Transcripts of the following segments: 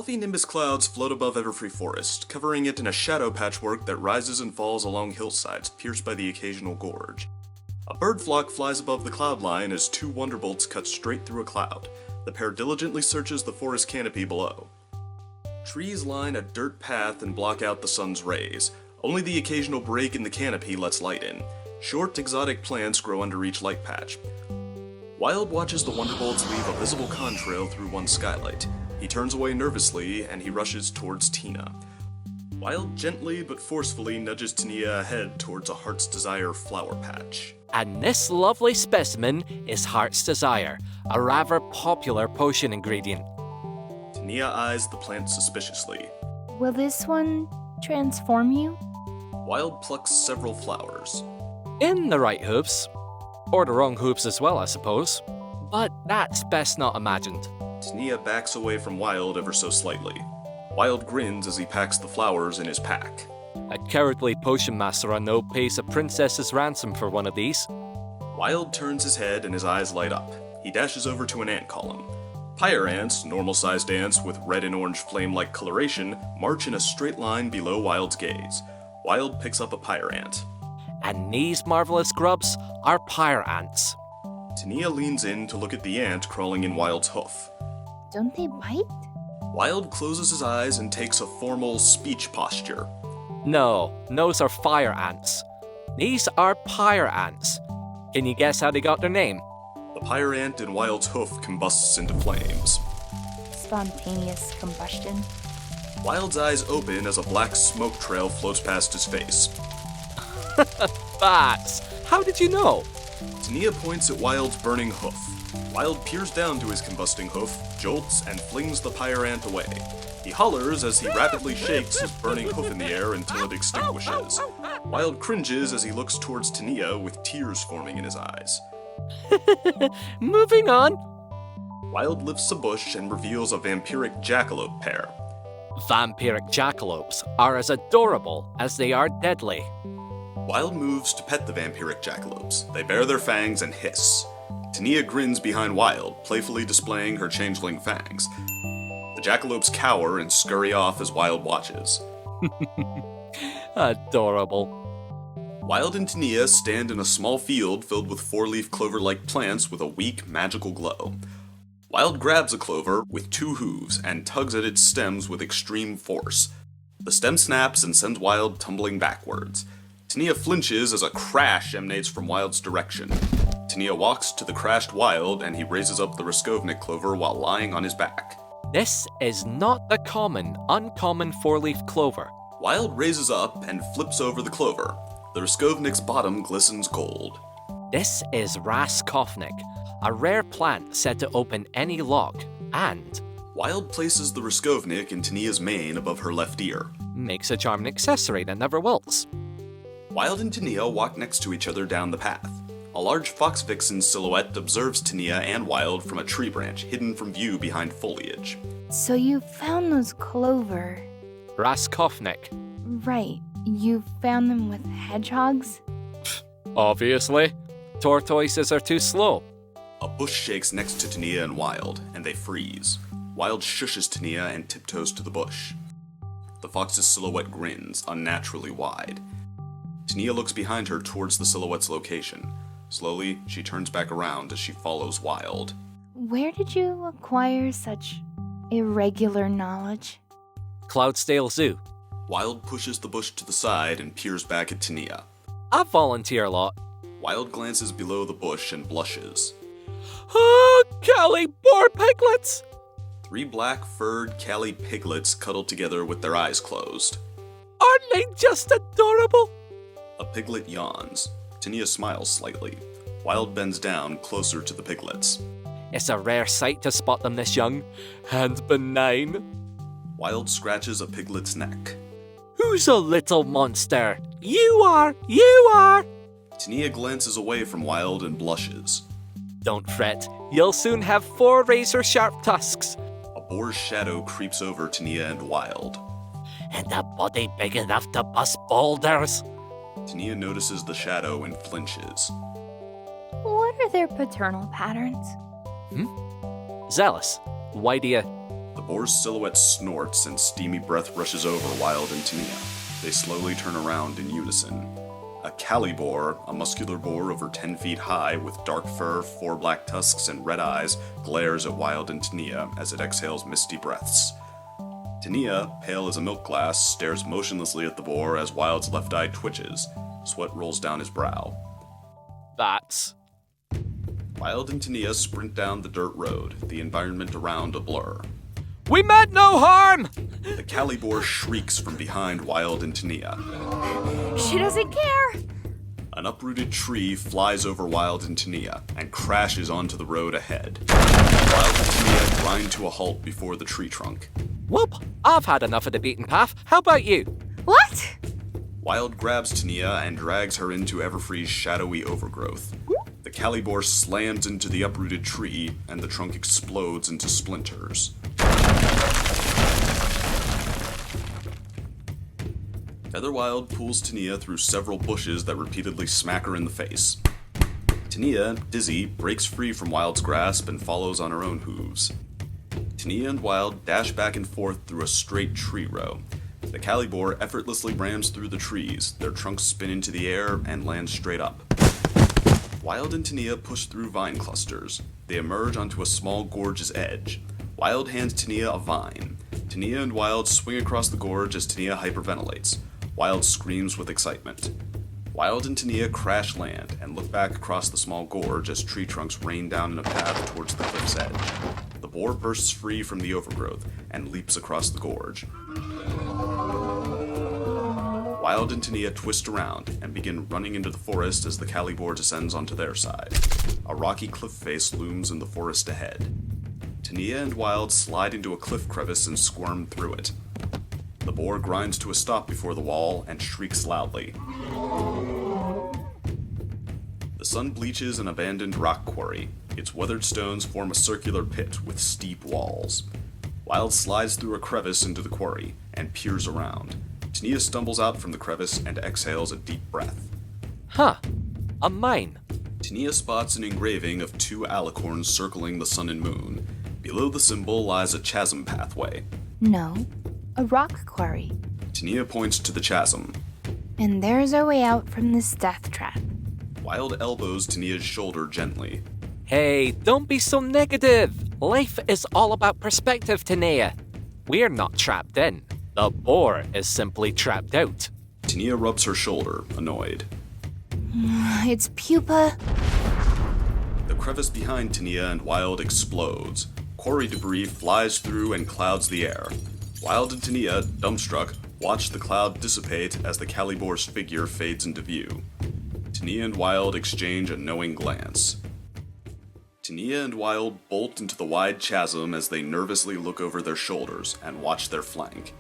Fluffy nimbus clouds float above Everfree Forest, covering it in a shadow patchwork that rises and falls along hillsides, pierced by the occasional gorge. A bird flock flies above the cloud line as two wonderbolts cut straight through a cloud. The pair diligently searches the forest canopy below. Trees line a dirt path and block out the sun's rays. Only the occasional break in the canopy lets light in. Short, exotic plants grow under each light patch. Wild watches the wonderbolts leave a visible contrail through one skylight. He turns away nervously, and he rushes towards Tina. Wild gently but forcefully nudges Tinea ahead towards a Heart's Desire flower patch. And this lovely specimen is Heart's Desire, a rather popular potion ingredient. Tinea eyes the plant suspiciously. Will this one transform you? Wild plucks several flowers. In the right hooves. Or the wrong hooves as well, I suppose. But that's best not imagined. Tinea backs away from Wild ever so slightly. Wild grins as he packs the flowers in his pack. A cowardly potion master I know pays a princess's ransom for one of these. Wild turns his head and his eyes light up. He dashes over to an ant column. Pyre ants, normal-sized ants with red and orange flame-like coloration, march in a straight line below Wild's gaze. Wild picks up a pyre ant. And these marvelous grubs are pyre ants. Tinea leans in to look at the ant crawling in Wild's hoof. Don't they bite? Wild closes his eyes and takes a formal speech posture. No, those are fire ants. These are pyre ants. Can you guess how they got their name? The pyre ant in Wild's hoof combusts into flames. Spontaneous combustion. Wild's eyes open as a black smoke trail floats past his face. Bats! How did you know? Tinea points at Wild's burning hoof. Wild peers down to his combusting hoof, jolts, and flings the pyre ant away. He hollers as he rapidly shakes his burning hoof in the air until it extinguishes. Wild cringes as he looks towards Tinea with tears forming in his eyes. Moving on. Wild lifts a bush and reveals a Vamperic Jackalope pair. Vamperic Jackalopes are as adorable as they are deadly. Wild moves to pet the Vampiric Jackalopes. They bare their fangs and hiss. Tinea grins behind Wild, playfully displaying her changeling fangs. The jackalopes cower and scurry off as Wild watches. Adorable. Wild and Tinea stand in a small field filled with four-leaf clover-like plants with a weak, magical glow. Wild grabs a clover with two hooves and tugs at its stems with extreme force. The stem snaps and sends Wild tumbling backwards. Tinea flinches as a crash emanates from Wild's direction. Tinea walks to the crashed Wild and he raises up the Riskovnik clover while lying on his back. This is not the uncommon four-leaf clover. Wild raises up and flips over the clover. The Riskovnik's bottom glistens gold. This is Raskofnik, a rare plant said to open any lock, and Wild places the Riskovnik in Tinea's mane above her left ear. Makes a charming accessory that never wilts. Wild and Tinea walk next to each other down the path. A large fox vixen silhouette observes Tinea and Wild from a tree branch hidden from view behind foliage. So you found those clover. Raskofnik. Right. You found them with hedgehogs? Obviously. Tortoises are too slow. A bush shakes next to Tinea and Wild, and they freeze. Wild shushes Tinea and tiptoes to the bush. The fox's silhouette grins, unnaturally wide. Tinea looks behind her towards the silhouette's location. Slowly, she turns back around as she follows Wild. Where did you acquire such irregular knowledge? Cloudsdale Zoo. Wild pushes the bush to the side and peers back at Tinea. I volunteer a lot. Wild glances below the bush and blushes. Oh, Callie, boar piglets! 3 black-furred Callie piglets cuddle together with their eyes closed. Aren't they just adorable? A piglet yawns. Tinea smiles slightly. Wild bends down closer to the piglets. It's a rare sight to spot them this young and benign. Wild scratches a piglet's neck. Who's a little monster? You are! You are! Tinea glances away from Wild and blushes. Don't fret, you'll soon have 4 razor-sharp tusks. A boar's shadow creeps over Tinea and Wild. And a body big enough to bust boulders. Tinea notices the shadow and flinches. What are their paternal patterns? Zealous. Why do you... The boar's silhouette snorts and steamy breath rushes over Wild and Tinea. They slowly turn around in unison. A Calibor, a muscular boar over 10 feet high with dark fur, 4 black tusks, and red eyes, glares at Wild and Tinea as it exhales misty breaths. Tinea, pale as a milk glass, stares motionlessly at the boar as Wild's left eye twitches. Sweat rolls down his brow. That's... Wild and Tinea sprint down the dirt road, the environment around a blur. We meant no harm! The Calibor shrieks from behind Wild and Tinea. She doesn't care. An uprooted tree flies over Wild and Tinea and crashes onto the road ahead. Wild and Tinea grind to a halt before the tree trunk. Whoop! I've had enough of the beaten path. How about you? What? Wild grabs Tinea and drags her into Everfree's shadowy overgrowth. The Calibor slams into the uprooted tree, and the trunk explodes into splinters. Wild pulls Tinea through several bushes that repeatedly smack her in the face. Tinea, dizzy, breaks free from Wild's grasp and follows on her own hooves. Tinea and Wild dash back and forth through a straight tree row. The Calibor effortlessly rams through the trees, their trunks spin into the air and land straight up. Wild and Tinea push through vine clusters. They emerge onto a small gorge's edge. Wild hands Tinea a vine. Tinea and Wild swing across the gorge as Tinea hyperventilates. Wild screams with excitement. Wild and Tinea crash land and look back across the small gorge as tree trunks rain down in a path towards the cliff's edge. The boar bursts free from the overgrowth and leaps across the gorge. Wild and Tinea twist around and begin running into the forest as the Calibor descends onto their side. A rocky cliff face looms in the forest ahead. Tinea and Wild slide into a cliff crevice and squirm through it. The boar grinds to a stop before the wall and shrieks loudly. The sun bleaches an abandoned rock quarry. Its weathered stones form a circular pit with steep walls. Wild slides through a crevice into the quarry and peers around. Tinea stumbles out from the crevice and exhales a deep breath. Huh. A mine. Tinea spots an engraving of 2 alicorns circling the sun and moon. Below the symbol lies a chasm pathway. No, a rock quarry. Tinea points to the chasm. And there's our way out from this death trap. Wild elbows Tinea's shoulder gently. Hey, don't be so negative. Life is all about perspective, Tinea. We're not trapped in. The boar is simply trapped out. Tinea rubs her shoulder, annoyed. Its pupa. The crevice behind Tinea and Wild explodes. Quarry debris flies through and clouds the air. Wild and Tinea, dumbstruck, watch the cloud dissipate as the Calibor's figure fades into view. Tinea and Wild exchange a knowing glance. Tinea and Wild bolt into the wide chasm as they nervously look over their shoulders and watch their flank.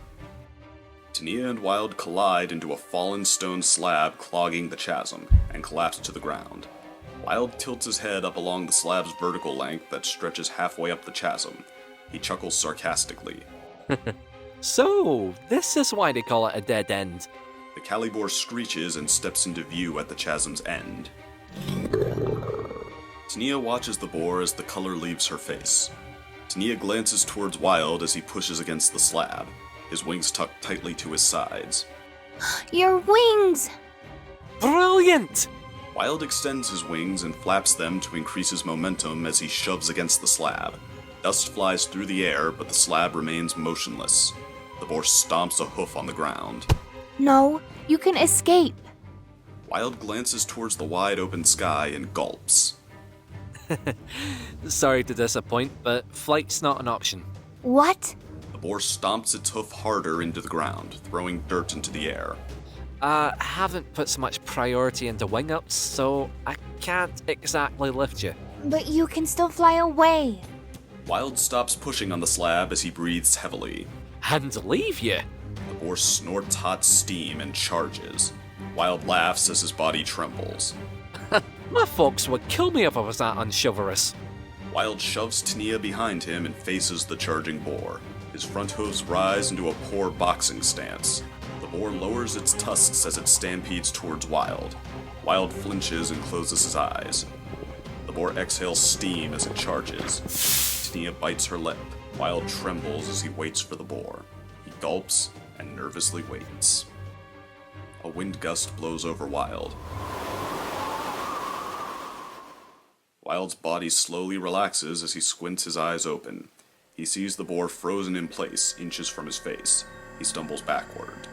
Tinea and Wild collide into a fallen stone slab clogging the chasm and collapse to the ground. Wild tilts his head up along the slab's vertical length that stretches halfway up the chasm. He chuckles sarcastically. So, this is why they call it a dead end. The Calibor screeches and steps into view at the chasm's end. Tinea watches the boar as the color leaves her face. Tinea glances towards Wild as he pushes against the slab, his wings tucked tightly to his sides. Your wings! Brilliant! Wild extends his wings and flaps them to increase his momentum as he shoves against the slab. Dust flies through the air, but the slab remains motionless. The boar stomps a hoof on the ground. No, you can escape. Wild glances towards the wide open sky and gulps. Sorry to disappoint, but flight's not an option. What? The boar stomps its hoof harder into the ground, throwing dirt into the air. I haven't put so much priority into wing-ups, so I can't exactly lift you. But you can still fly away. Wild stops pushing on the slab as he breathes heavily. And leave you? The boar snorts hot steam and charges. Wild laughs as his body trembles. My folks would kill me if I was that unchivalrous. Wild shoves Tinea behind him and faces the charging boar. His front hooves rise into a poor boxing stance. The boar lowers its tusks as it stampedes towards Wild. Wild flinches and closes his eyes. The boar exhales steam as it charges. Tinea bites her lip. Wild trembles as he waits for the boar. He gulps and nervously waits. A wind gust blows over Wild. Wild's body slowly relaxes as he squints his eyes open. He sees the boar frozen in place, inches from his face. He stumbles backward.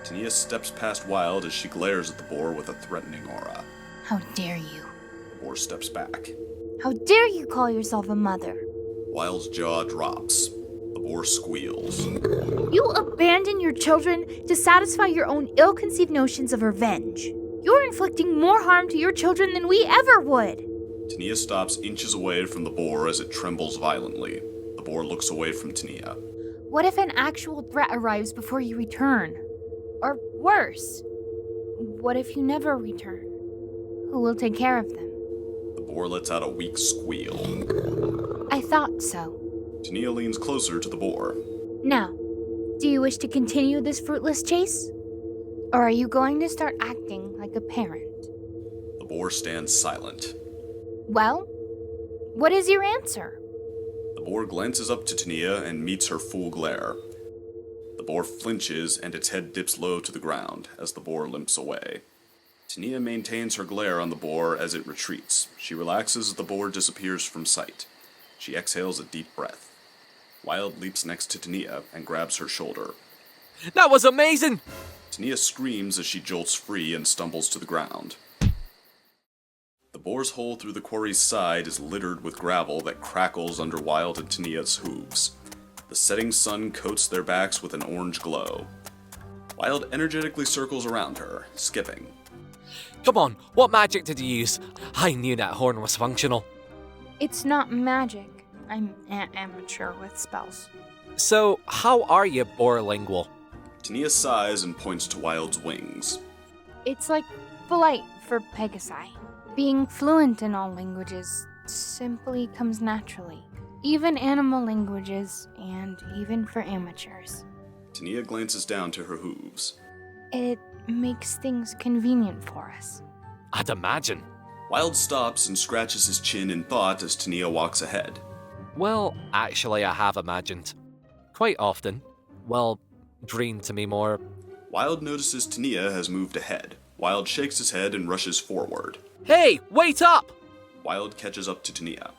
Tinea steps past Wild as she glares at the boar with a threatening aura. How dare you? The boar steps back. How dare you call yourself a mother? Wild's jaw drops. The boar squeals. You abandon your children to satisfy your own ill-conceived notions of revenge. You're inflicting more harm to your children than we ever would. Tinea stops inches away from the boar as it trembles violently. The boar looks away from Tinea. What if an actual threat arrives before you return? Or worse, what if you never return? Who will take care of them? The boar lets out a weak squeal. I thought so. Tinea leans closer to the boar. Now, do you wish to continue this fruitless chase? Or are you going to start acting like a parent? The boar stands silent. Well, what is your answer? The boar glances up to Tinea and meets her full glare. The boar flinches and its head dips low to the ground as the boar limps away. Tinea maintains her glare on the boar as it retreats. She relaxes as the boar disappears from sight. She exhales a deep breath. Wild leaps next to Tinea and grabs her shoulder. That was amazing! Tinea screams as she jolts free and stumbles to the ground. The boar's hole through the quarry's side is littered with gravel that crackles under Wild and Tinea's hooves. The setting sun coats their backs with an orange glow. Wild energetically circles around her, skipping. Come on, what magic did you use? I knew that horn was functional. It's not magic. I'm amateur with spells. So, how are you, boar-lingual? Tinea sighs and points to Wild's wings. It's like flight for Pegasi. Being fluent in all languages simply comes naturally. Even animal languages, and even for amateurs. Tinea glances down to her hooves. It makes things convenient for us. I'd imagine. Wild stops and scratches his chin in thought as Tinea walks ahead. Well, actually, I have imagined. Quite often. Well, dreamed to me more. Wild notices Tinea has moved ahead. Wild shakes his head and rushes forward. Hey, wait up! Wild catches up to Tinea.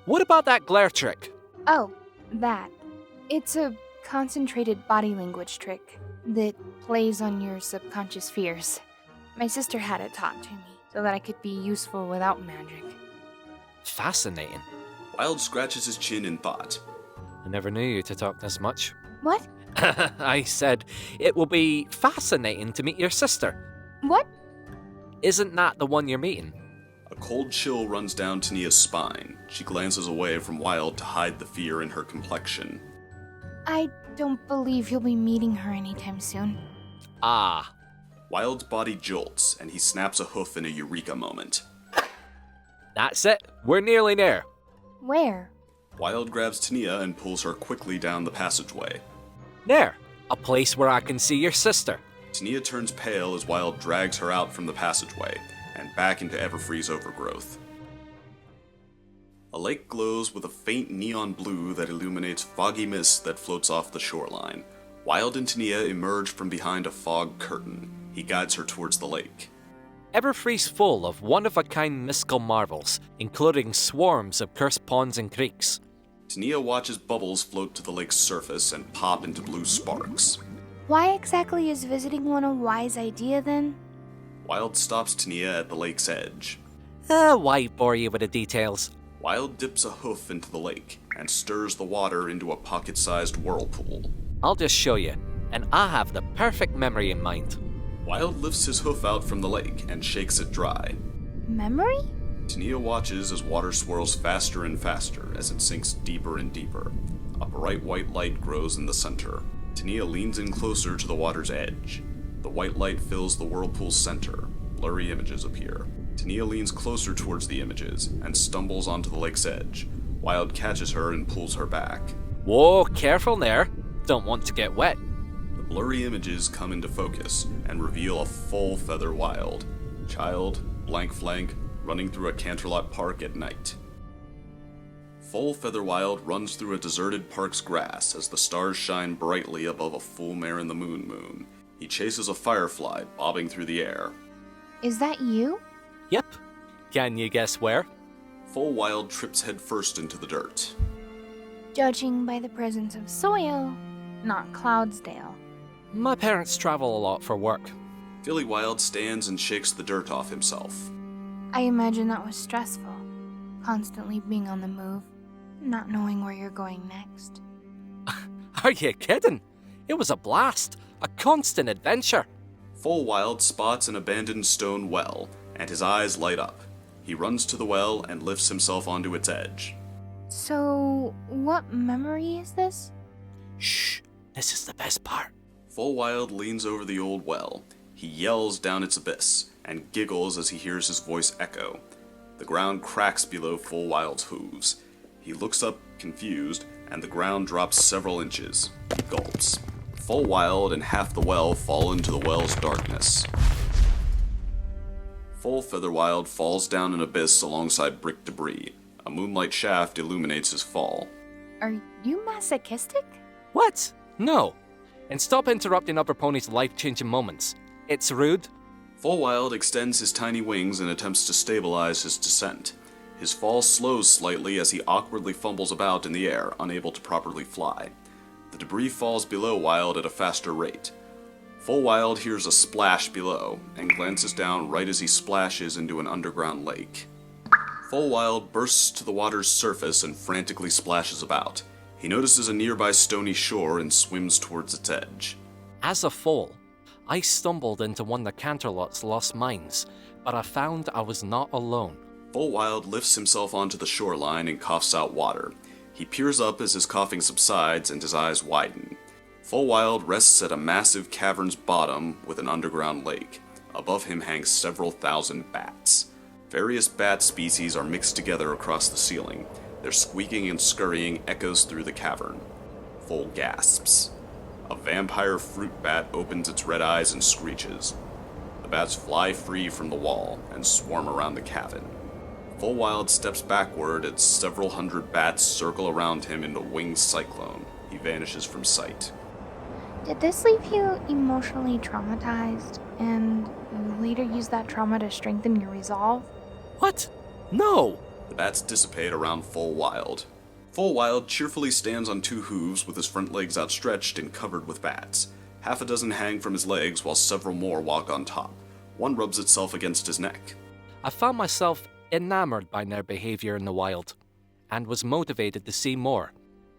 What about that glare trick? Oh, that. It's a concentrated body language trick that plays on your subconscious fears. My sister had it taught to me so that I could be useful without magic. Fascinating. Wild scratches his chin in thought. I never knew you to talk this much. What? I said, it will be fascinating to meet your sister. What? Isn't that the one you're meeting? A cold chill runs down Tinea's spine. She glances away from Wild to hide the fear in her complexion. I don't believe you'll be meeting her anytime soon. Ah. Wild's body jolts, and he snaps a hoof in a eureka moment. That's it. We're nearly there. Where? Wild grabs Tinea and pulls her quickly down the passageway. There. A place where I can see your sister. Tinea turns pale as Wild drags her out from the passageway and back into Everfree's overgrowth. A lake glows with a faint neon blue that illuminates foggy mist that floats off the shoreline. Wild and Tinea emerge from behind a fog curtain. He guides her towards the lake. Everfree's full of one-of-a-kind mystical marvels, including swarms of cursed ponds and creeks. Tinea watches bubbles float to the lake's surface and pop into blue sparks. Why exactly is visiting one a wise idea then? Wild stops Tinea at the lake's edge. Why bore you with the details? Wild dips a hoof into the lake and stirs the water into a pocket-sized whirlpool. I'll just show you, and I have the perfect memory in mind. Wild lifts his hoof out from the lake and shakes it dry. Memory? Tinea watches as water swirls faster and faster as it sinks deeper and deeper. A bright white light grows in the center. Tinea leans in closer to the water's edge. The white light fills the whirlpool's center. Blurry images appear. Tinea leans closer towards the images and stumbles onto the lake's edge. Wild catches her and pulls her back. Whoa, careful there. Don't want to get wet. The blurry images come into focus and reveal a full feather Wild. Child, blank flank, running through a Canterlot park at night. Full Featherwild runs through a deserted park's grass as the stars shine brightly above a full mare in the moon. He chases a firefly bobbing through the air. Is that you? Yep. Can you guess where? Full Wild trips headfirst into the dirt. Judging by the presence of soil, not Cloudsdale. My parents travel a lot for work. Philly Wild stands and shakes the dirt off himself. I imagine that was stressful. Constantly being on the move, not knowing where you're going next. Are you kidding? It was a blast. A constant adventure. Full Wild spots an abandoned stone well, and his eyes light up. He runs to the well and lifts himself onto its edge. So, what memory is this? Shh, this is the best part. Full Wild leans over the old well. He yells down its abyss, and giggles as he hears his voice echo. The ground cracks below Full Wild's hooves. He looks up, confused, and the ground drops several inches. He gulps. Full Wild and half the well fall into the well's darkness. Full Featherwild falls down an abyss alongside brick debris. A moonlight shaft illuminates his fall. Are you masochistic? What? No. And stop interrupting other ponies' life-changing moments. It's rude. Full Wild extends his tiny wings and attempts to stabilize his descent. His fall slows slightly as he awkwardly fumbles about in the air, unable to properly fly. The debris falls below Wild at a faster rate. Full Wild hears a splash below, and glances down right as he splashes into an underground lake. Full Wild bursts to the water's surface and frantically splashes about. He notices a nearby stony shore and swims towards its edge. As a foal, I stumbled into one of the Canterlot's lost mines, but I found I was not alone. Full Wild lifts himself onto the shoreline and coughs out water. He peers up as his coughing subsides and his eyes widen. Full Wild rests at a massive cavern's bottom with an underground lake. Above him hang several thousand bats. Various bat species are mixed together across the ceiling. Their squeaking and scurrying echoes through the cavern. Full gasps. A vampire fruit bat opens its red eyes and screeches. The bats fly free from the wall and swarm around the cavern. Full Wild steps backward as several hundred bats circle around him in a winged cyclone. He vanishes from sight. Did this leave you emotionally traumatized, and you later use that trauma to strengthen your resolve? What? No! The bats dissipate around Full Wild. Full Wild cheerfully stands on two hooves with his front legs outstretched and covered with bats. Half a dozen hang from his legs while several more walk on top. One rubs itself against his neck. I found myself enamored by their behavior in the wild, and was motivated to see more.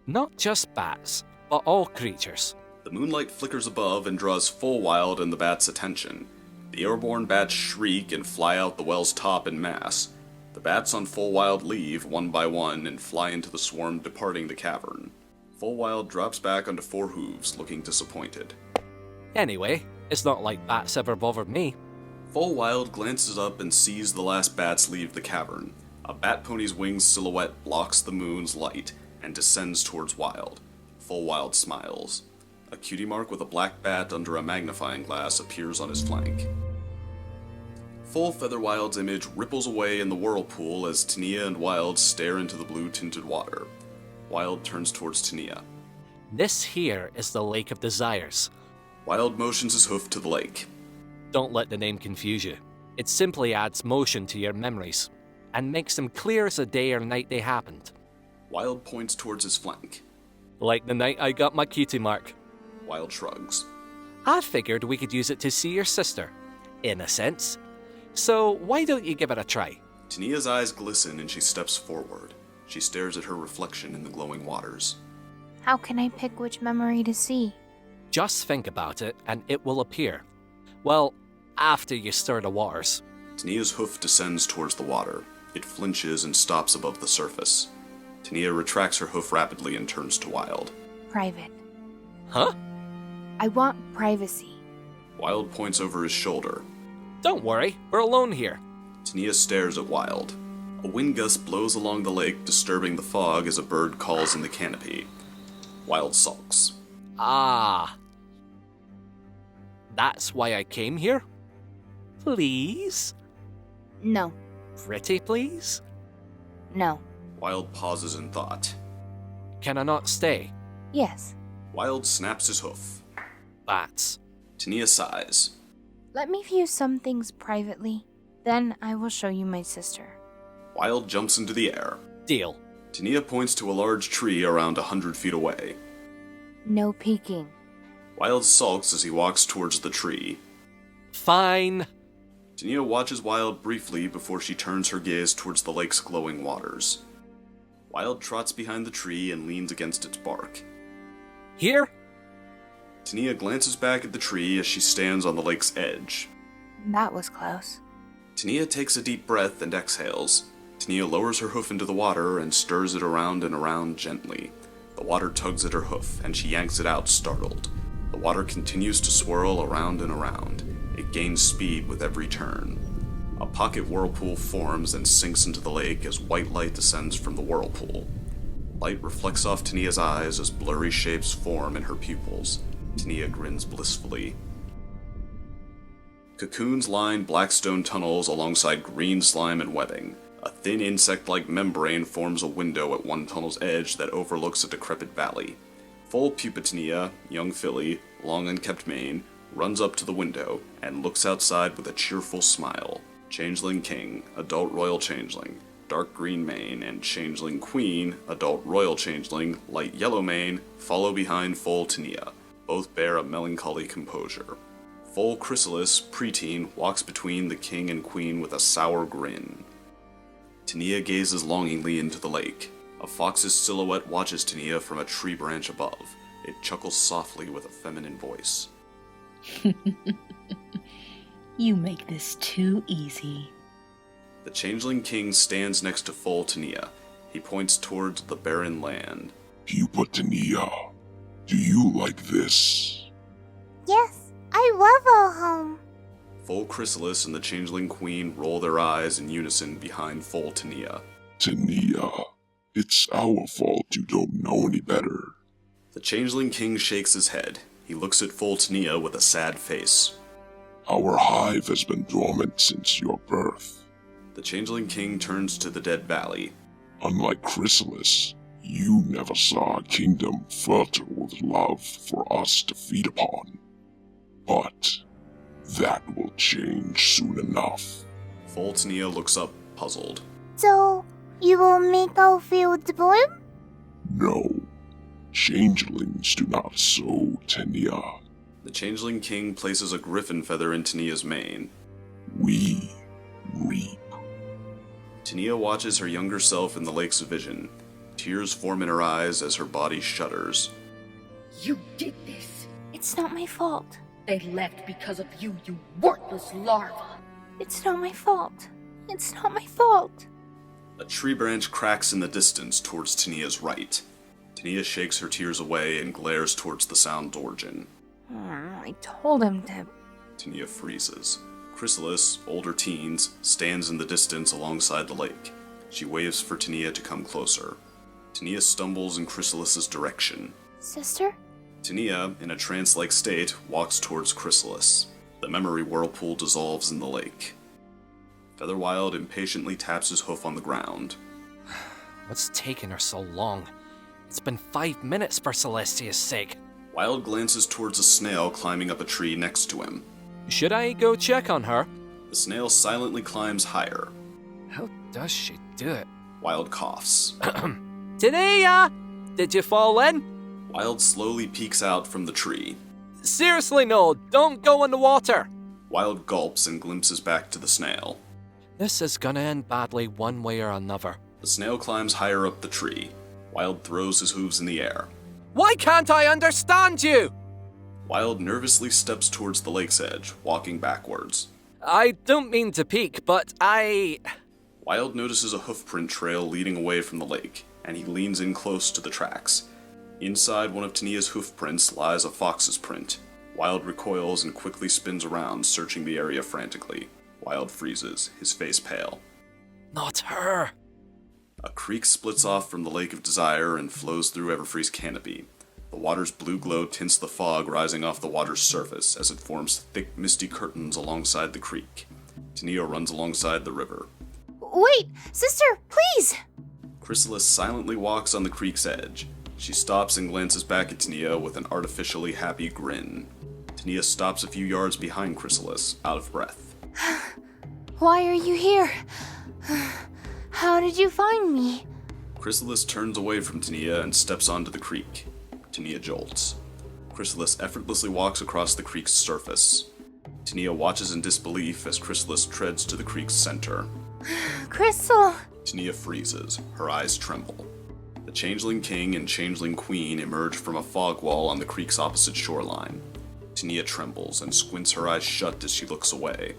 Not just bats, but all creatures. The moonlight flickers above and draws Full Wild and the bats' attention. The airborne bats shriek and fly out the well's top en masse. The bats on Full Wild leave one by one and fly into the swarm departing the cavern. Full Wild drops back onto four hooves, looking disappointed. Anyway, it's not like bats ever bothered me. Full Wild glances up and sees the last bats leave the cavern. A bat pony's winged silhouette blocks the moon's light and descends towards Wild. Full Wild smiles. A cutie mark with a black bat under a magnifying glass appears on his flank. Full Featherwild's image ripples away in the whirlpool as Tinea and Wild stare into the blue-tinted water. Wild turns towards Tinea. This here is the Lake of Desires. Wild motions his hoof to the lake. Don't let the name confuse you. It simply adds motion to your memories, and makes them clear as the day or night they happened. Wild points towards his flank. Like the night I got my cutie mark. Wild shrugs. I figured we could use it to see your sister, in a sense. So why don't you give it a try? Tinea's eyes glisten and she steps forward. She stares at her reflection in the glowing waters. How can I pick which memory to see? Just think about it and it will appear. Well, after you stir the waters. Tinea's hoof descends towards the water. It flinches and stops above the surface. Tinea retracts her hoof rapidly and turns to Wild. Private. Huh? I want privacy. Wild points over his shoulder. Don't worry, we're alone here. Tinea stares at Wild. A wind gust blows along the lake, disturbing the fog as a bird calls in the canopy. Wild sulks. Ah. That's why I came here? Please? No. Pretty please? No. Wild pauses in thought. Can I not stay? Yes. Wild snaps his hoof. Bats. Tinea sighs. Let me view some things privately. Then I will show you my sister. Wild jumps into the air. Deal. Tinea points to a large tree around 100 feet away. No peeking. Wild sulks as he walks towards the tree. Fine. Tinea watches Wild briefly before she turns her gaze towards the lake's glowing waters. Wild trots behind the tree and leans against its bark. Here? Tinea glances back at the tree as she stands on the lake's edge. That was close. Tinea takes a deep breath and exhales. Tinea lowers her hoof into the water and stirs it around and around gently. The water tugs at her hoof, and she yanks it out, startled. The water continues to swirl around and around. It gains speed with every turn. A pocket whirlpool forms and sinks into the lake as white light descends from the whirlpool. Light reflects off Tinea's eyes as blurry shapes form in her pupils. Tinea grins blissfully. Cocoons line black stone tunnels alongside green slime and webbing. A thin insect-like membrane forms a window at one tunnel's edge that overlooks a decrepit valley. Full pupa Tinea, young filly, long unkept mane, runs up to the window and looks outside with a cheerful smile. Changeling King, adult royal changeling, dark green mane, and Changeling Queen, adult royal changeling, light yellow mane, follow behind foal Tinea. Both bear a melancholy composure. Foal Chrysalis, preteen, walks between the king and queen with a sour grin. Tinea gazes longingly into the lake. A fox's silhouette watches Tinea from a tree branch above. It chuckles softly with a feminine voice. You make this too easy. The Changeling King stands next to foal Tinea. He points towards the barren land. Pupa Tinea, do you like this? Yes, I love our home. Foal Chrysalis and the Changeling Queen roll their eyes in unison behind foal Tinea. Tinea, it's our fault you don't know any better. The Changeling King shakes his head. He looks at foal Tinea with a sad face. Our hive has been dormant since your birth. The Changeling King turns to the dead valley. Unlike Chrysalis, you never saw a kingdom fertile with love for us to feed upon. But that will change soon enough. Foal Tinea looks up, puzzled. So, you will make our fields bloom? No, changelings do not sow, Tinea. The Changeling King places a griffin feather in Tinea's mane. We reap. Tinea watches her younger self in the lake's vision. Tears form in her eyes as her body shudders. You did this. It's not my fault. They left because of you, you worthless larva. It's not my fault. It's not my fault. A tree branch cracks in the distance towards Tinea's right. Tinea shakes her tears away and glares towards the sound's origin. I told him to. Tinea freezes. Chrysalis, older teens, stands in the distance alongside the lake. She waves for Tinea to come closer. Tinea stumbles in Chrysalis's direction. Sister? Tinea, in a trance-like state, walks towards Chrysalis. The memory whirlpool dissolves in the lake. Featherwild impatiently taps his hoof on the ground. What's taking her so long? It's been 5 minutes for Celestia's sake. Wild glances towards a snail climbing up a tree next to him. Should I go check on her? The snail silently climbs higher. How does she do it? Wild coughs. Tinea! Did you fall in? Wild slowly peeks out from the tree. Seriously, no, don't go in the water. Wild gulps and glimpses back to the snail. This is gonna end badly one way or another. The snail climbs higher up the tree. Wild throws his hooves in the air. Why can't I understand you? Wild nervously steps towards the lake's edge, walking backwards. I don't mean to peek, but Wild notices a hoofprint trail leading away from the lake, and he leans in close to the tracks. Inside one of Tinea's hoofprints lies a fox's print. Wild recoils and quickly spins around, searching the area frantically. Wild freezes, his face pale. Not her. A creek splits off from the Lake of Desire and flows through Everfree's canopy. The water's blue glow tints the fog rising off the water's surface as it forms thick, misty curtains alongside the creek. Tinea runs alongside the river. Wait, sister, please! Chrysalis silently walks on the creek's edge. She stops and glances back at Tinea with an artificially happy grin. Tinea stops a few yards behind Chrysalis, out of breath. Why are you here? How did you find me? Chrysalis turns away from Tinea and steps onto the creek. Tinea jolts. Chrysalis effortlessly walks across the creek's surface. Tinea watches in disbelief as Chrysalis treads to the creek's center. Crystal! Tinea freezes. Her eyes tremble. The Changeling King and Changeling Queen emerge from a fog wall on the creek's opposite shoreline. Tinea trembles and squints her eyes shut as she looks away.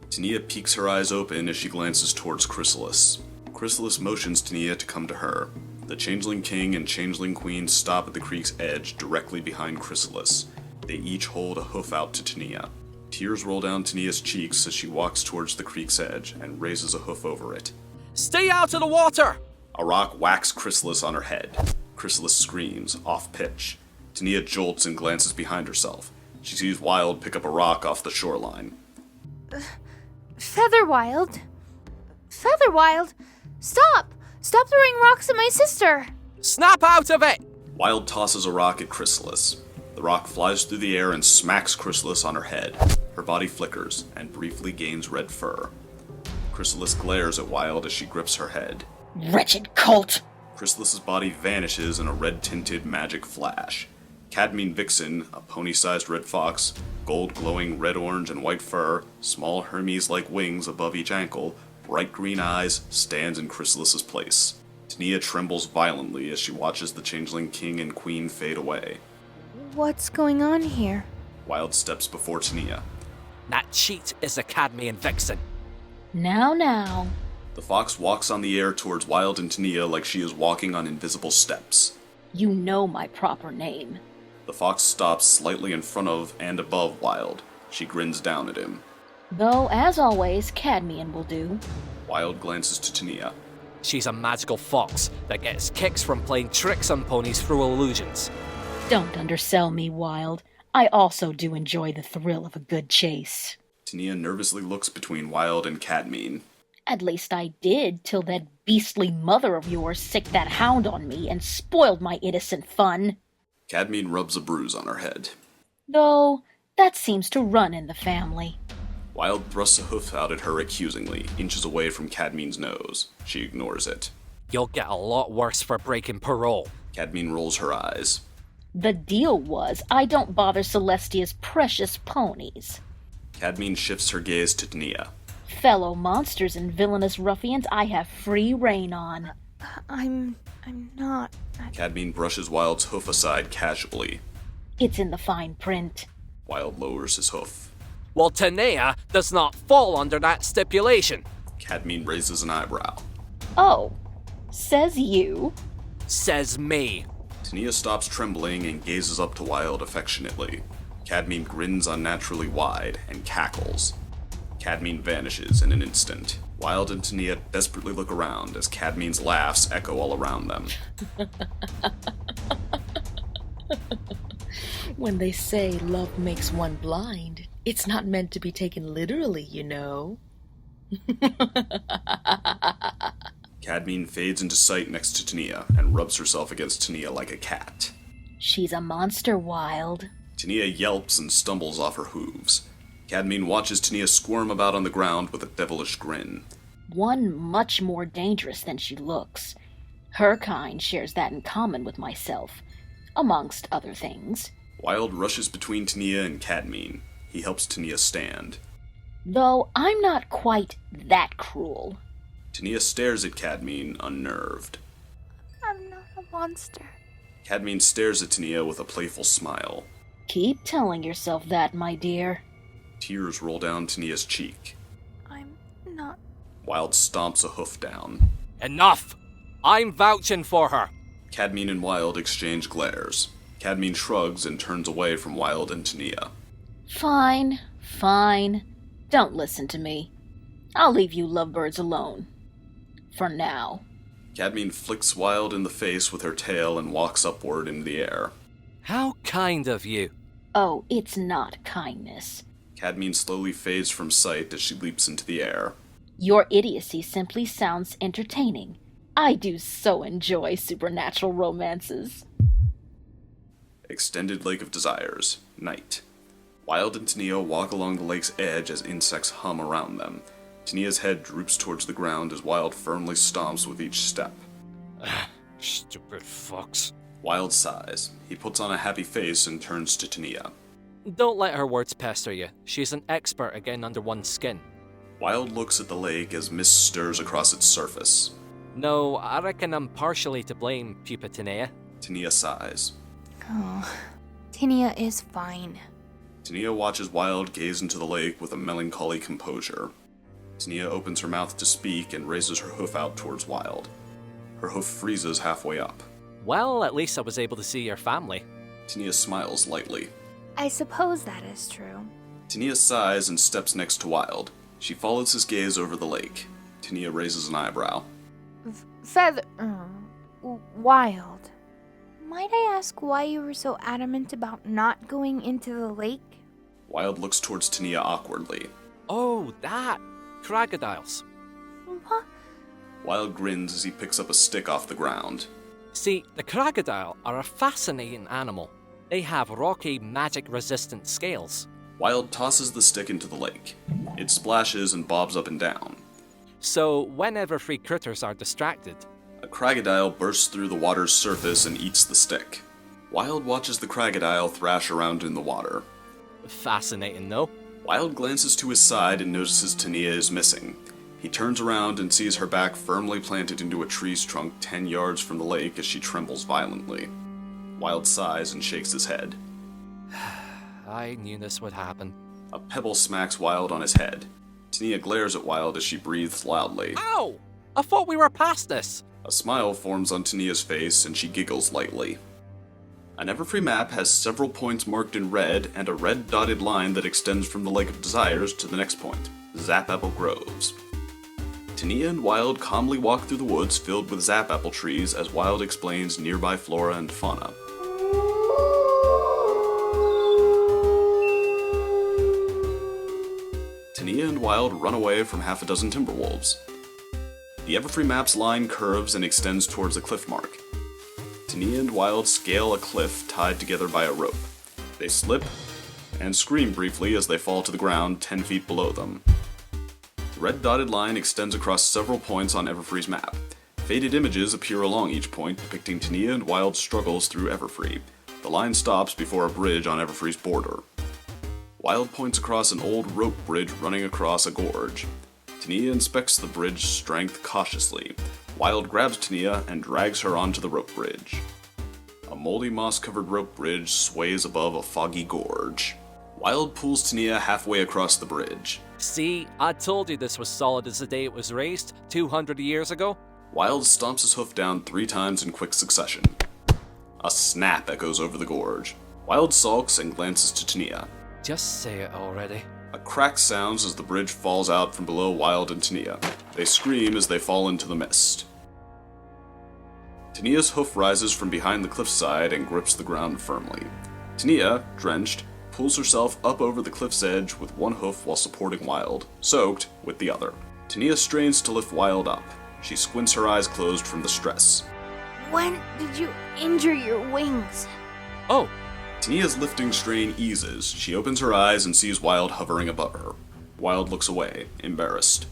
Tinea peeks her eyes open as she glances towards Chrysalis. Chrysalis motions Tinea to come to her. The Changeling King and Changeling Queen stop at the creek's edge directly behind Chrysalis. They each hold a hoof out to Tinea. Tears roll down Tinea's cheeks as she walks towards the creek's edge and raises a hoof over it. Stay out of the water! A rock whacks Chrysalis on her head. Chrysalis screams, off pitch. Tinea jolts and glances behind herself. She sees Wild pick up a rock off the shoreline. Featherwild? Featherwild? Stop! Stop throwing rocks at my sister! Snap out of it! Wild tosses a rock at Chrysalis. The rock flies through the air and smacks Chrysalis on her head. Her body flickers and briefly gains red fur. Chrysalis glares at Wild as she grips her head. Wretched colt! Chrysalis's body vanishes in a red-tinted magic flash. Cadmean Vixen, a pony-sized red fox, gold-glowing red, orange, and white fur, small Hermes-like wings above each ankle, bright green eyes, stands in Chrysalis's place. Tinea trembles violently as she watches the Changeling King and Queen fade away. What's going on here? Wild steps before Tinea. That cheat is a Cadmean Vixen. Now. The fox walks on the air towards Wild and Tinea like she is walking on invisible steps. You know my proper name. The fox stops slightly in front of and above Wild. She grins down at him. Though, as always, Cadmean will do. Wild glances to Tinea. She's a magical fox that gets kicks from playing tricks on ponies through illusions. Don't undersell me, Wild. I also do enjoy the thrill of a good chase. Tinea nervously looks between Wild and Cadmean. At least I did, till that beastly mother of yours sicked that hound on me and spoiled my innocent fun. Cadmean rubs a bruise on her head. Though, that seems to run in the family. Wild thrusts a hoof out at her accusingly, inches away from Cadmean's nose. She ignores it. You'll get a lot worse for breaking parole. Cadmean rolls her eyes. The deal was I don't bother Celestia's precious ponies. Cadmean shifts her gaze to Tinea. Fellow monsters and villainous ruffians I have free rein on. I'm not. Cadmean brushes Wild's hoof aside casually. It's in the fine print. Wild lowers his hoof. Well, Tinea does not fall under that stipulation. Cadmean raises an eyebrow. Oh, says you. Says me. Tinea stops trembling and gazes up to Wild affectionately. Cadmean grins unnaturally wide and cackles. Cadmean vanishes in an instant. Wild and Tinea desperately look around as Cadmean's laughs echo all around them. When they say love makes one blind, it's not meant to be taken literally, you know. Cadmean fades into sight next to Tinea and rubs herself against Tinea like a cat. She's a monster, Wild. Tinea yelps and stumbles off her hooves. Cadmean watches Tinea squirm about on the ground with a devilish grin. One much more dangerous than she looks. Her kind shares that in common with myself, amongst other things. Wild rushes between Tinea and Cadmean. He helps Tinea stand. Though I'm not quite that cruel. Tinea stares at Cadmean, unnerved. I'm not a monster. Cadmean stares at Tinea with a playful smile. Keep telling yourself that, my dear. Tears roll down Tinea's cheek. I'm not. Wild stomps a hoof down. Enough! I'm vouching for her. Cadmean and Wild exchange glares. Cadmean shrugs and turns away from Wild and Tinea. Fine. Don't listen to me. I'll leave you lovebirds alone. For now. Cadmean flicks Wild in the face with her tail and walks upward into the air. How kind of you. Oh, it's not kindness. Cadmean slowly fades from sight as she leaps into the air. Your idiocy simply sounds entertaining. I do so enjoy supernatural romances. Extended Lake of Desires, night. Wild and Tinea walk along the lake's edge as insects hum around them. Tinea's head droops towards the ground as Wild firmly stomps with each step. Stupid fucks. Wild sighs. He puts on a happy face and turns to Tinea. Don't let her words pester you. She's an expert at getting under one's skin. Wild looks at the lake as mist stirs across its surface. No, I reckon I'm partially to blame, Pupa Tinea. Tinea sighs. Oh, Tinea is fine. Tinea watches Wild gaze into the lake with a melancholy composure. Tinea opens her mouth to speak and raises her hoof out towards Wild. Her hoof freezes halfway up. Well, at least I was able to see your family. Tinea smiles lightly. I suppose that is true. Tinea sighs and steps next to Wild. She follows his gaze over the lake. Tinea raises an eyebrow. Wild. Might I ask why you were so adamant about not going into the lake? Wild looks towards Tinea awkwardly. Oh, that! Crocodiles. What? Wild grins as he picks up a stick off the ground. See, the crocodile are a fascinating animal. They have rocky, magic-resistant scales. Wild tosses the stick into the lake. It splashes and bobs up and down. So, whenever free critters are distracted, A crocodile bursts through the water's surface and eats the stick. Wild watches the crocodile thrash around in the water. fascinating though. Wild glances to his side and notices Tinea is missing. He turns around and sees her back firmly planted into a tree's trunk 10 yards from the lake as she trembles violently. Wild sighs and shakes his head. I knew this would happen. A pebble smacks Wild on his head. Tinea glares at Wild as she breathes loudly. Ow! I thought we were past this! A smile forms on Tinea's face and she giggles lightly. An Everfree map has several points marked in red and a red dotted line that extends from the Lake of Desires to the next point, Zapapple Groves. Tinea and Wild calmly walk through the woods filled with zapapple trees as Wild explains nearby flora and fauna. Tinea and Wild run away from half a dozen timberwolves. The Everfree map's line curves and extends towards a cliff mark. Tinea and Wild scale a cliff tied together by a rope. They slip and scream briefly as they fall to the ground 10 feet below them. The red dotted line extends across several points on Everfree's map. Faded images appear along each point depicting Tinea and Wild's struggles through Everfree. The line stops before a bridge on Everfree's border. Wild points across an old rope bridge running across a gorge. Tinea inspects the bridge's strength cautiously. Wild grabs Tinea and drags her onto the rope bridge. A moldy moss-covered rope bridge sways above a foggy gorge. Wild pulls Tinea halfway across the bridge. See, I told you this was solid as the day it was raised, 200 years ago. Wild stomps his hoof down 3 times in quick succession. A snap echoes over the gorge. Wild sulks and glances to Tinea. Just say it already. A crack sounds as the bridge falls out from below Wild and Tinea. They scream as they fall into the mist. Tinea's hoof rises from behind the cliffside and grips the ground firmly. Tinea, drenched, pulls herself up over the cliff's edge with one hoof while supporting Wild, soaked, with the other. Tinea strains to lift Wild up. She squints her eyes closed from the stress. When did you injure your wings? Oh, Tinea's lifting strain eases. She opens her eyes and sees Wild hovering above her. Wild looks away, embarrassed.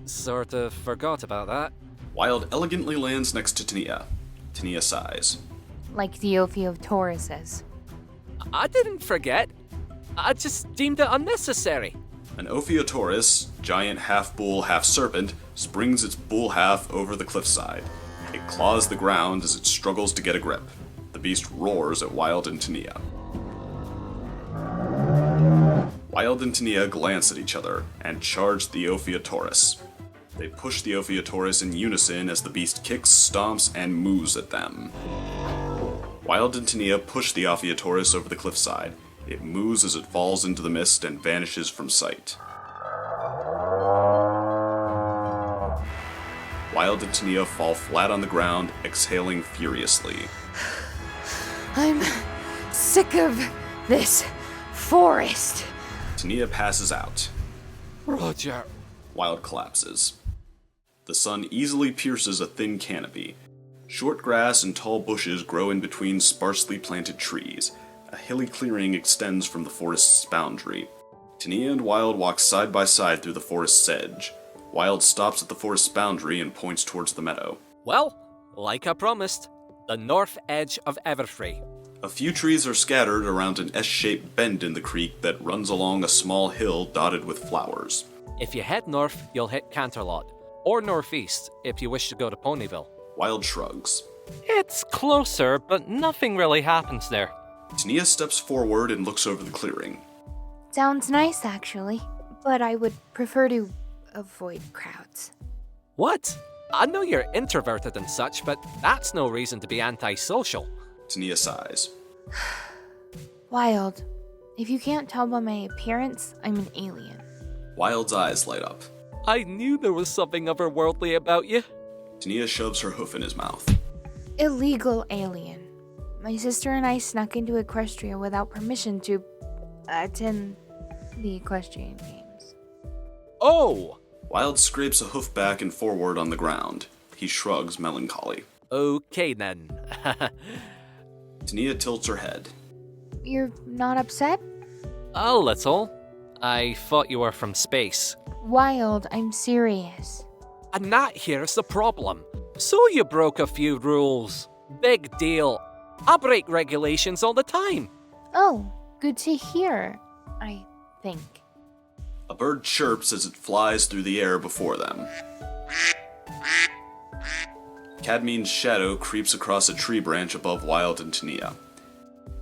sort of forgot about that. Wild elegantly lands next to Tinea. Tinea sighs. Like the Ophiotauruses. I didn't forget. I just deemed it unnecessary. An Ophiotaurus, giant half-bull, half-serpent, springs its bull half over the cliffside. It claws the ground as it struggles to get a grip. The beast roars at Wild and Tinea. Wild and Tinea glance at each other and charge the Ophiotaurus. They push the Ophiotaurus in unison as the beast kicks, stomps, and moos at them. Wild and Tinea push the Ophiotaurus over the cliffside. It moos as it falls into the mist and vanishes from sight. Wild and Tinea fall flat on the ground, exhaling furiously. I'm sick of this forest. Tinea passes out. Roger. Wild collapses. The sun easily pierces a thin canopy. Short grass and tall bushes grow in between sparsely planted trees. A hilly clearing extends from the forest's boundary. Tinea and Wild walk side by side through the forest's edge. Wild stops at the forest's boundary and points towards the meadow. Well, like I promised, the north edge of Everfree. A few trees are scattered around an S-shaped bend in the creek that runs along a small hill dotted with flowers. If you head north, you'll hit Canterlot, or northeast if you wish to go to Ponyville. Wild shrugs. It's closer, but nothing really happens there. Tinea steps forward and looks over the clearing. Sounds nice, actually, but I would prefer to avoid crowds. What? I know you're introverted and such, but that's no reason to be antisocial. Tinea sighs. Wild, if you can't tell by my appearance, I'm an alien. Wild's eyes light up. I knew there was something otherworldly about you. Tinea shoves her hoof in his mouth. Illegal alien. My sister and I snuck into Equestria without permission to attend the equestrian games. Oh! Wild scrapes a hoof back and forward on the ground. He shrugs melancholy. Okay then. Tinea tilts her head. You're not upset? A little. I thought you were from space. Wild, I'm serious. And that here's the problem. So you broke a few rules. Big deal. I break regulations all the time. Oh, good to hear, I think. A bird chirps as it flies through the air before them. Cadmine's shadow creeps across a tree branch above Wild and Tinea.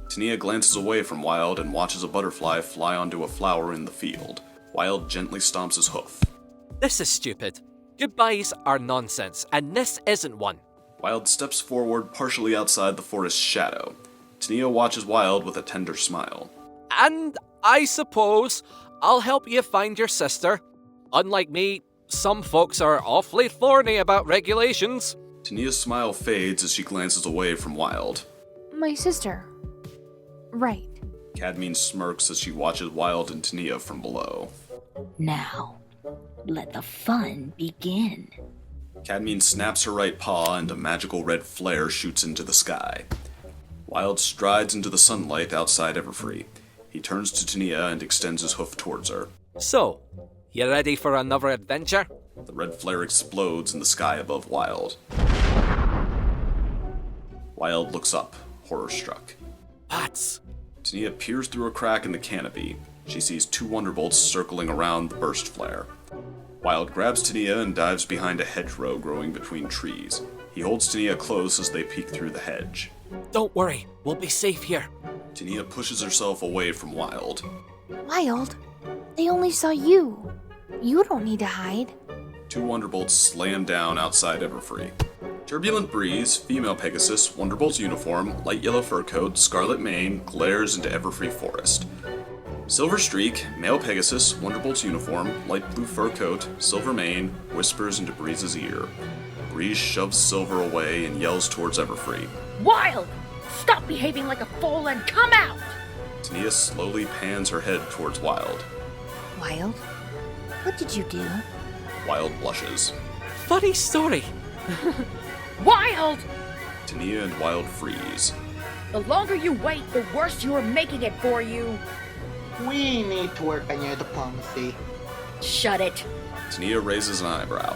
Tinea glances away from Wild and watches a butterfly fly onto a flower in the field. Wild gently stomps his hoof. This is stupid. Goodbyes are nonsense, and this isn't one. Wild steps forward partially outside the forest's shadow. Tinea watches Wild with a tender smile. And I suppose I'll help you find your sister. Unlike me, some folks are awfully thorny about regulations. Tinea's smile fades as she glances away from Wild. My sister. Right. Cadmine smirks as she watches Wild and Tinea from below. Now, let the fun begin. Cadmine snaps her right paw and a magical red flare shoots into the sky. Wild strides into the sunlight outside Everfree. He turns to Tinea and extends his hoof towards her. So, you ready for another adventure? The red flare explodes in the sky above Wild. Wild looks up, horror-struck. Bats! Tinea peers through a crack in the canopy. She sees two wonderbolts circling around the burst flare. Wild grabs Tinea and dives behind a hedgerow growing between trees. He holds Tinea close as they peek through the hedge. Don't worry, we'll be safe here. Tinea pushes herself away from Wild. Wild, they only saw you. You don't need to hide. Two wonderbolts slam down outside Everfree. Turbulent Breeze, Female Pegasus, Wonderbolt's uniform, light yellow fur coat, scarlet mane, glares into Everfree Forest. Silver Streak, Male Pegasus, Wonderbolt's uniform, light blue fur coat, silver mane, whispers into Breeze's ear. Breeze shoves Silver away and yells towards Everfree. Wild! Stop behaving like a fool and come out! Tinea slowly pans her head towards Wild. Wild, what did you do? Wild blushes. Funny story. Wild! Tinea and Wild freeze. The longer you wait, the worse you're making it for you. We need to work on your diplomacy. Shut it. Tinea raises an eyebrow.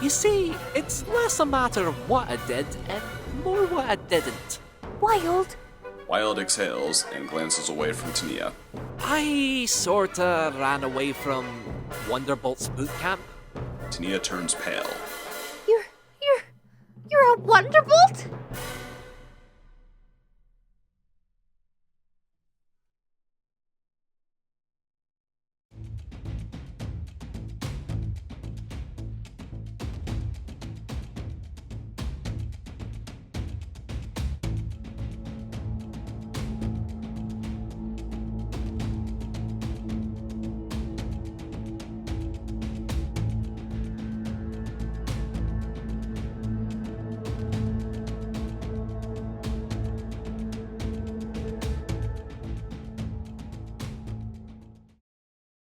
You see, it's less a matter of what I did and more what I didn't. Wild, Wild exhales and glances away from Tinea. I sorta ran away from Wonderbolt's boot camp. Tinea turns pale. You're a wonder